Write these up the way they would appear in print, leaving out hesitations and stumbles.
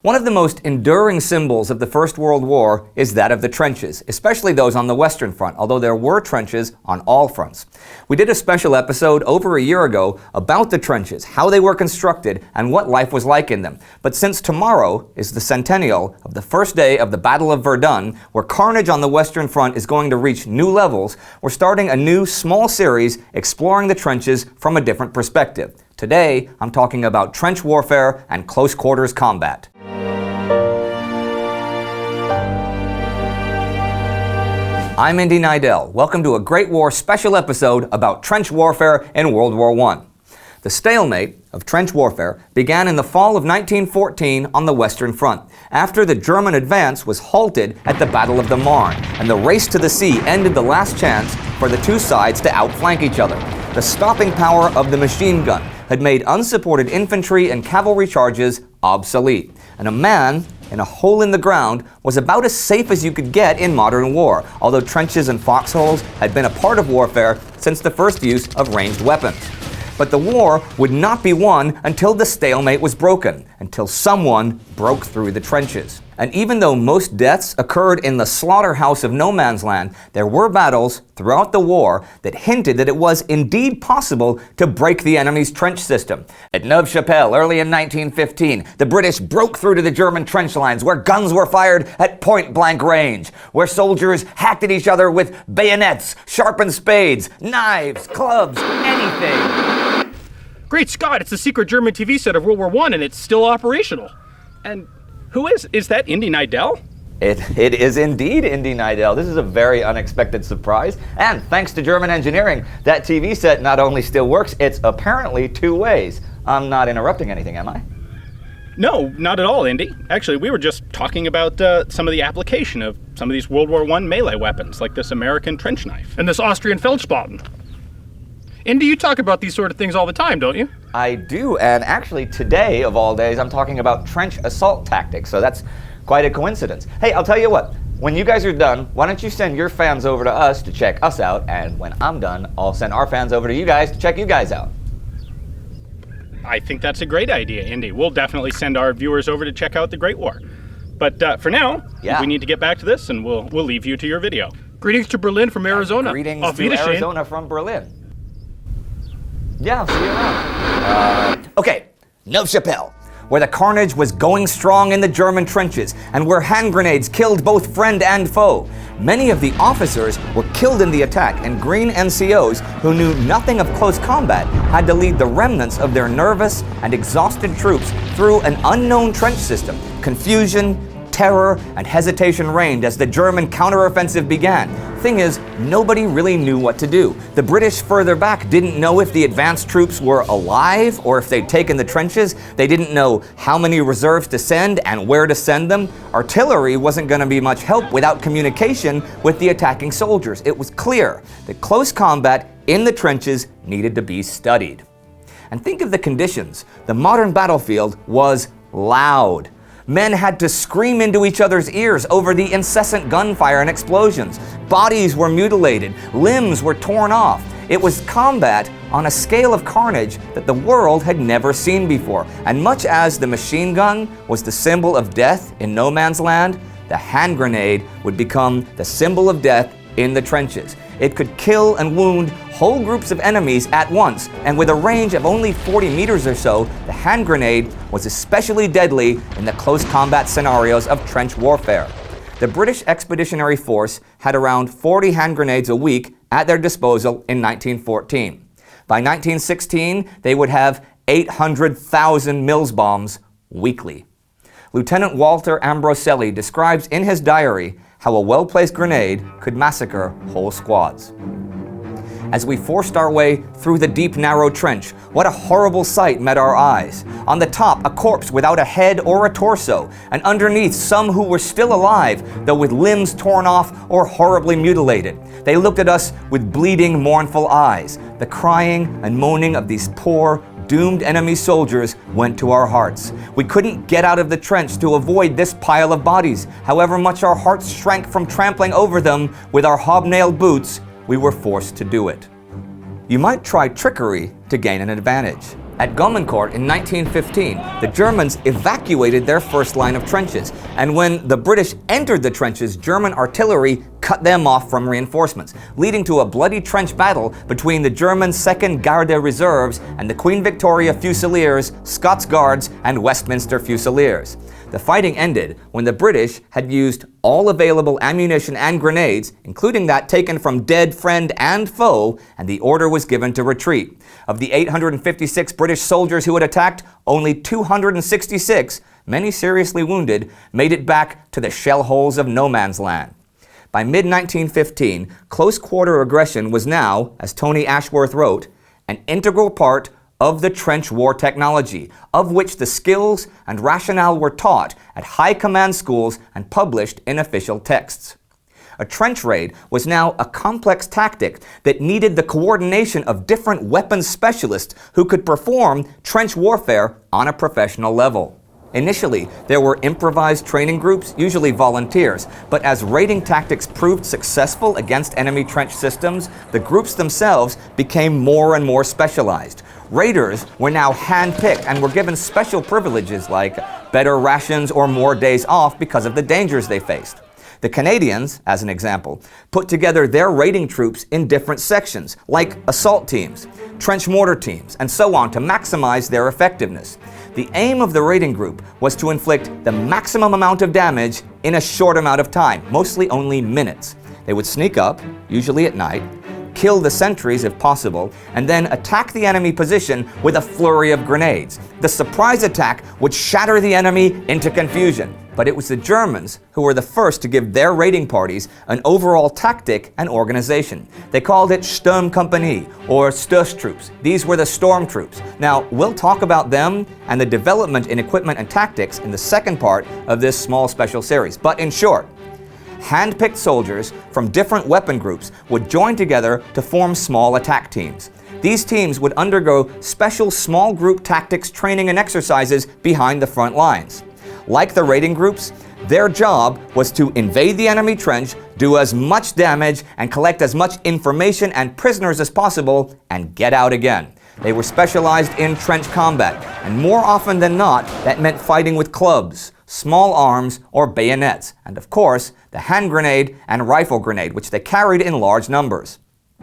One of the most enduring symbols of the First World War is that of the trenches, especially those on the Western Front, although there were trenches on all fronts. We did a special episode over a year ago about the trenches, how they were constructed, and what life was like in them. But since tomorrow is the centennial of the first day of the Battle of Verdun, where carnage on the Western Front is going to reach new levels, we're starting a new small series exploring the trenches from a different perspective. Today, I'm talking about trench warfare and close quarters combat. I'm Indy Nidell. Welcome to a Great War special episode about trench warfare in World War I. The stalemate of trench warfare began in the fall of 1914 on the Western Front, after the German advance was halted at the Battle of the Marne, and the race to the sea ended the last chance for the two sides to outflank each other. The stopping power of the machine gun had made unsupported infantry and cavalry charges obsolete, and a man in a hole in the ground was about as safe as you could get in modern war, although trenches and foxholes had been a part of warfare since the first use of ranged weapons. But the war would not be won until the stalemate was broken, until someone broke through the trenches. And even though most deaths occurred in the slaughterhouse of no man's land, there were battles throughout the war that hinted that it was indeed possible to break the enemy's trench system. At Neuve-Chapelle, early in 1915, the British broke through to the German trench lines, where guns were fired at point-blank range, where soldiers hacked at each other with bayonets, sharpened spades, knives, clubs, anything. Great Scott, it's a secret German TV set of World War I and it's still operational. And who is that Indy Nidell? It is indeed Indy Nidell. This is a very unexpected surprise. And thanks to German engineering, that TV set not only still works, it's apparently two ways. I'm not interrupting anything, am I? No, not at all, Indy. Actually, we were just talking about some of the application of some of these World War I melee weapons, like this American trench knife and this Austrian Feldspaten. Indy, you talk about these sort of things all the time, don't you? I do, and actually today, of all days, I'm talking about trench assault tactics, so that's quite a coincidence. Hey, I'll tell you what, when you guys are done, why don't you send your fans over to us to check us out, and when I'm done, I'll send our fans over to you guys to check you guys out. I think that's a great idea, Indy. We'll definitely send our viewers over to check out the Great War. But for now, we need to get back to this, and we'll leave you to your video. Greetings to Berlin from Arizona. Greetings to Arizona from Berlin. Yeah, I'll see you around. Okay, Neuve-Chapelle, where the carnage was going strong in the German trenches and where hand grenades killed both friend and foe. Many of the officers were killed in the attack, and Green NCOs, who knew nothing of close combat, had to lead the remnants of their nervous and exhausted troops through an unknown trench system. Confusion, terror, and hesitation reigned as the German counteroffensive began. Thing is, nobody really knew what to do. The British further back didn't know if the advanced troops were alive or if they'd taken the trenches. They didn't know how many reserves to send and where to send them. Artillery wasn't going to be much help without communication with the attacking soldiers. It was clear that close combat in the trenches needed to be studied. And think of the conditions. The modern battlefield was loud. Men had to scream into each other's ears over the incessant gunfire and explosions. Bodies were mutilated, limbs were torn off. It was combat on a scale of carnage that the world had never seen before. And much as the machine gun was the symbol of death in no man's land, the hand grenade would become the symbol of death in the trenches. It could kill and wound whole groups of enemies at once, and with a range of only 40 meters or so, the hand grenade was especially deadly in the close combat scenarios of trench warfare. The British Expeditionary Force had around 40 hand grenades a week at their disposal in 1914. By 1916, they would have 800,000 Mills bombs weekly. Lieutenant Walter Ambroselli describes in his diary how a well-placed grenade could massacre whole squads. As we forced our way through the deep, narrow trench, what a horrible sight met our eyes. On the top, a corpse without a head or a torso, and underneath, some who were still alive, though with limbs torn off or horribly mutilated. They looked at us with bleeding, mournful eyes. The crying and moaning of these poor, doomed enemy soldiers went to our hearts. We couldn't get out of the trench to avoid this pile of bodies. However much our hearts shrank from trampling over them with our hobnailed boots, we were forced to do it. You might try trickery to gain an advantage. At Gommencourt in 1915, the Germans evacuated their first line of trenches, and when the British entered the trenches, German artillery cut them off from reinforcements, leading to a bloody trench battle between the German 2nd Garde Reserves and the Queen Victoria Fusiliers, Scots Guards, and Westminster Fusiliers. The fighting ended when the British had used all available ammunition and grenades, including that taken from dead friend and foe, and the order was given to retreat. Of the 856 British soldiers who had attacked, only 266, many seriously wounded, made it back to the shell holes of no man's land. By mid-1915, close-quarter aggression was now, as Tony Ashworth wrote, an integral part of the trench war technology, of which the skills and rationale were taught at high command schools and published in official texts. A trench raid was now a complex tactic that needed the coordination of different weapons specialists who could perform trench warfare on a professional level. Initially, there were improvised training groups, usually volunteers, but as raiding tactics proved successful against enemy trench systems, the groups themselves became more and more specialized. Raiders were now hand-picked and were given special privileges like better rations or more days off because of the dangers they faced. The Canadians, as an example, put together their raiding troops in different sections, like assault teams, trench mortar teams, and so on to maximize their effectiveness. The aim of the raiding group was to inflict the maximum amount of damage in a short amount of time, mostly only minutes. They would sneak up, usually at night, kill the sentries if possible, and then attack the enemy position with a flurry of grenades. The surprise attack would shatter the enemy into confusion. But it was the Germans who were the first to give their raiding parties an overall tactic and organization. They called it Sturmkompanie, or Sturmtroops. These were the storm troops. Now, we'll talk about them and the development in equipment and tactics in the second part of this small special series. But in short, hand-picked soldiers from different weapon groups would join together to form small attack teams. These teams would undergo special small group tactics training and exercises behind the front lines. Like the raiding groups, their job was to invade the enemy trench, do as much damage, and collect as much information and prisoners as possible, and get out again. They were specialized in trench combat, and more often than not, that meant fighting with clubs, small arms, or bayonets, and of course, the hand grenade and rifle grenade, which they carried in large numbers.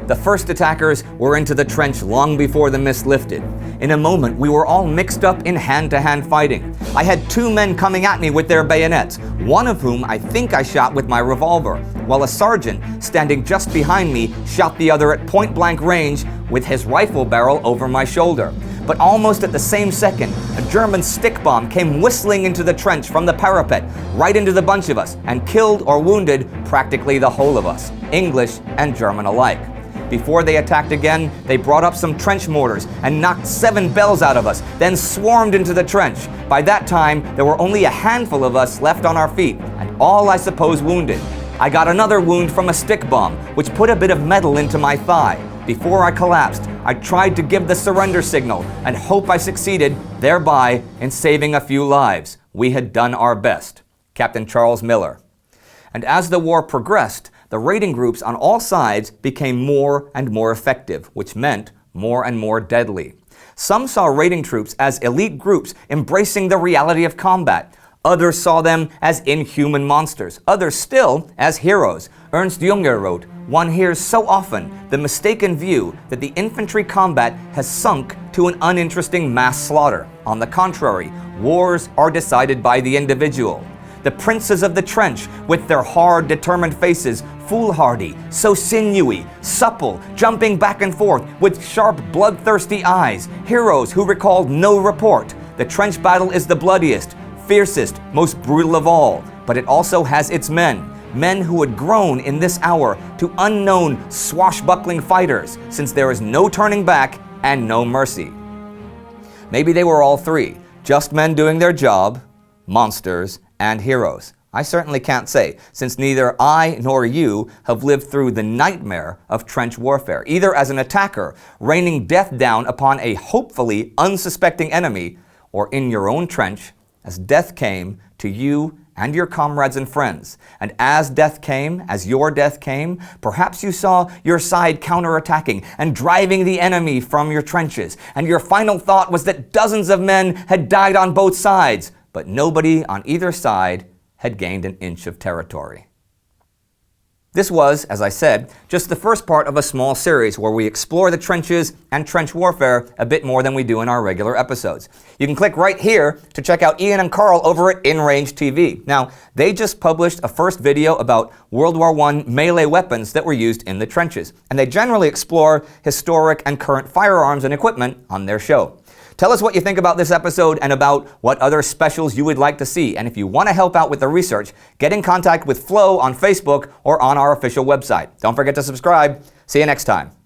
The first attackers were into the trench long before the mist lifted. In a moment, we were all mixed up in hand-to-hand fighting. I had two men coming at me with their bayonets, one of whom I think I shot with my revolver, while a sergeant standing just behind me shot the other at point-blank range with his rifle barrel over my shoulder. But almost at the same second, a German stick bomb came whistling into the trench from the parapet, right into the bunch of us, and killed or wounded practically the whole of us, English and German alike. Before they attacked again, they brought up some trench mortars and knocked 7 bells out of us, then swarmed into the trench. By that time, there were only a handful of us left on our feet, and all, I suppose, wounded. I got another wound from a stick bomb, which put a bit of metal into my thigh. Before I collapsed, I tried to give the surrender signal and hope I succeeded, thereby in saving a few lives. We had done our best. Captain Charles Miller. And as the war progressed, the raiding groups on all sides became more and more effective, which meant more and more deadly. Some saw raiding troops as elite groups embracing the reality of combat. Others saw them as inhuman monsters. Others still as heroes. Ernst Junger wrote, "One hears so often the mistaken view that the infantry combat has sunk to an uninteresting mass slaughter. On the contrary, wars are decided by the individual. The princes of the trench, with their hard, determined faces, foolhardy, so sinewy, supple, jumping back and forth, with sharp, bloodthirsty eyes, heroes who recalled no report. The trench battle is the bloodiest, fiercest, most brutal of all, but it also has its men. Men who had grown in this hour to unknown, swashbuckling fighters, since there is no turning back and no mercy." Maybe they were all three, just men doing their job, monsters, and heroes. I certainly can't say, since neither I nor you have lived through the nightmare of trench warfare, either as an attacker, raining death down upon a hopefully unsuspecting enemy, or in your own trench, as death came to you and your comrades and friends. And as death came, as your death came, perhaps you saw your side counterattacking and driving the enemy from your trenches. And your final thought was that dozens of men had died on both sides, but nobody on either side had gained an inch of territory. This was, as I said, just the first part of a small series where we explore the trenches and trench warfare a bit more than we do in our regular episodes. You can click right here to check out Ian and Carl over at InRangeTV. Now, they just published a first video about World War I melee weapons that were used in the trenches, and they generally explore historic and current firearms and equipment on their show. Tell us what you think about this episode and about what other specials you would like to see. And if you want to help out with the research, get in contact with Flo on Facebook or on our official website. Don't forget to subscribe. See you next time.